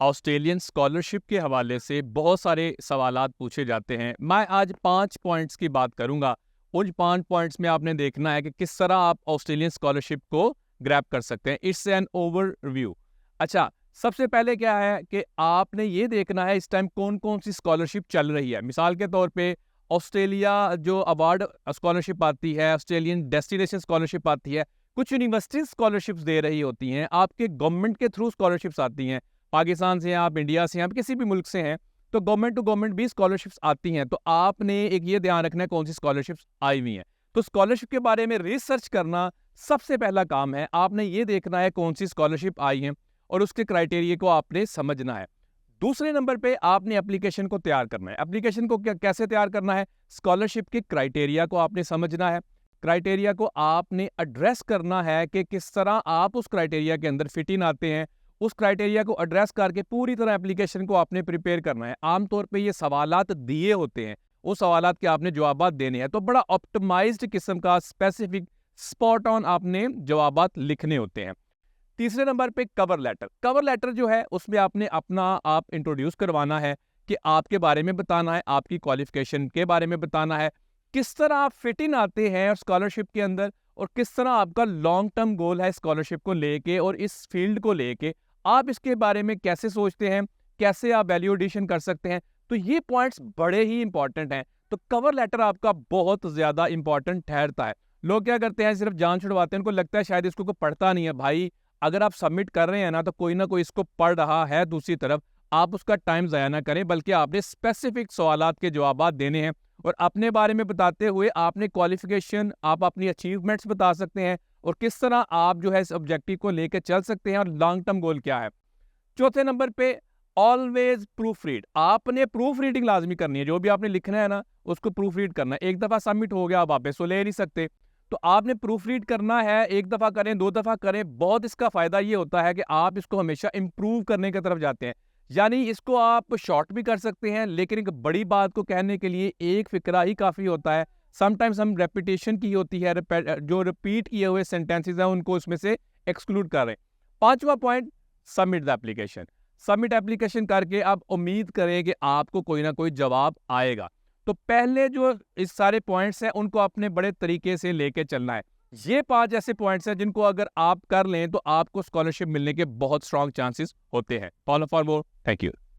Australian scholarship के हवाले से बहुत सारे सवालात पूछे जाते हैं। मैं आज 5 पॉइंट्स की बात करूंगा। उन 5 पॉइंट्स में आपने देखना है कि किस तरह आप ऑस्ट्रेलियन स्कॉलरशिप को ग्रैब कर सकते हैं। It's an overview. अच्छा, सबसे पहले क्या है कि आपने ये देखना है इस टाइम कौन-कौन सी स्कॉलरशिप चल रही है। मिसाल के तौर पे ऑस्ट्रेलिया जो अवार्ड स्कॉलरशिप आती है, ऑस्ट्रेलियन डेस्टिनेशन स्कॉलरशिप आती है, कुछ यूनिवर्सिटीज स्कॉलरशिप्स दे रही होती हैं, आपके गवर्नमेंट के थ्रू स्कॉलरशिप्स आती हैं। पाकिस्तान से हैं आप, इंडिया से हैं आप, किसी भी मुल्क से हैं, तो गवर्नमेंट टू गवर्नमेंट भी स्कॉलरशिप्स आती हैं। तो आपने एक ये ध्यान रखना है कौन सी स्कॉलरशिप्स आई हुई हैं। तो स्कॉलरशिप के बारे में रिसर्च करना सबसे पहला काम है। आपने ये देखना है कौन सी स्कॉलरशिप आई है और उसके क्राइटेरिया को आपने समझना है। दूसरे नंबर पे आपने एप्लीकेशन को तैयार करना है। एप्लीकेशन को कैसे तैयार करना है? स्कॉलरशिप के क्राइटेरिया को आपने समझना है। क्राइटेरिया को आपने एड्रेस करना है कि किस तरह आप उस क्राइटेरिया के अंदर फिट इन आते हैं। उस क्राइटेरिया को एड्रेस करके पूरी तरह एप्लीकेशन को आपने प्रिपेयर करना है। आमतौर पे ये सवालात दिए होते हैं, उस सवालात के आपने जवाबात देने हैं, तो बड़ा ऑप्टिमाइज्ड किस्म का स्पेसिफिक स्पॉट ऑन आपने जवाबात लिखने होते हैं। तीसरे नंबर पे कवर लेटर। कवर लेटर जो है उसमें आपने अपना आप इंट्रोड्यूस करवाना है कि आपके बारे में बताना है, आपकी क्वालिफिकेशन के बारे में बताना है, किस तरह आप फिट इन आते हैं स्कॉलरशिप के अंदर, और किस तरह आपका लॉन्ग टर्म गोल है स्कॉलरशिप को लेके और इस फील्ड को लेके आप इसके बारे में कैसे सोचते हैं, कैसे आप वैल्यू एडिशन कर सकते हैं। तो ये पॉइंट्स बड़े ही इंपॉर्टेंट हैं। तो कवर लेटर आपका बहुत ज्यादा इंपॉर्टेंट ठहरता है। लोग क्या करते हैं, सिर्फ जान छुड़वाते हैं, उनको लगता है शायद इसको कोई पढ़ता नहीं है। भाई, अगर आप सबमिट कर रहे हैं ना कोई इसको पढ़ रहा है। दूसरी तरफ आप उसका टाइम ज़ाया ना करें, बल्कि आपने स्पेसिफिक सवालात के जवाबात देने हैं और अपने बारे में बताते हुए आपने क्वालिफिकेशन, आप अपनी अचीवमेंट्स बता सकते हैं और किस तरह आप जो है इस ऑब्जेक्टिव को लेकर चल सकते हैं और लॉन्ग टर्म गोल क्या है। चौथे नंबर पे ऑलवेज प्रूफ रीड। आपने प्रूफ रीडिंग लाजमी करनी है। जो भी आपने लिखना है ना, उसको प्रूफ रीड करना है। एक दफ़ा सबमिट हो गया, आप वापस तो ले नहीं सकते। तो आपने प्रूफ रीड करना है। एक दफ़ा करें, 2 दफ़ा करें। बहुत इसका फ़ायदा ये होता है कि आप इसको हमेशा इम्प्रूव करने की तरफ जाते हैं। यानी इसको आप शॉर्ट भी कर सकते हैं, लेकिन एक बड़ी बात को कहने के लिए एक फ़िक्रा ही काफ़ी होता है। समटाइम्स हम रेपिटेशन की होती है, जो रिपीट किए हुए सेंटेंसेस हैं उनको उसमें से एक्सक्लूड कर रहे हैं। पाँचवा point, submit the application. Submit application करके आप उम्मीद करें कि आपको कोई ना कोई जवाब आएगा। तो पहले जो इस सारे पॉइंट्स हैं उनको आपने बड़े तरीके से लेके चलना है। ये 5 ऐसे पॉइंट्स हैं जिनको अगर आप कर लें तो आपको स्कॉलरशिप मिलने के बहुत स्ट्रॉन्ग चांसेस होते हैं। Follow for more. Thank you.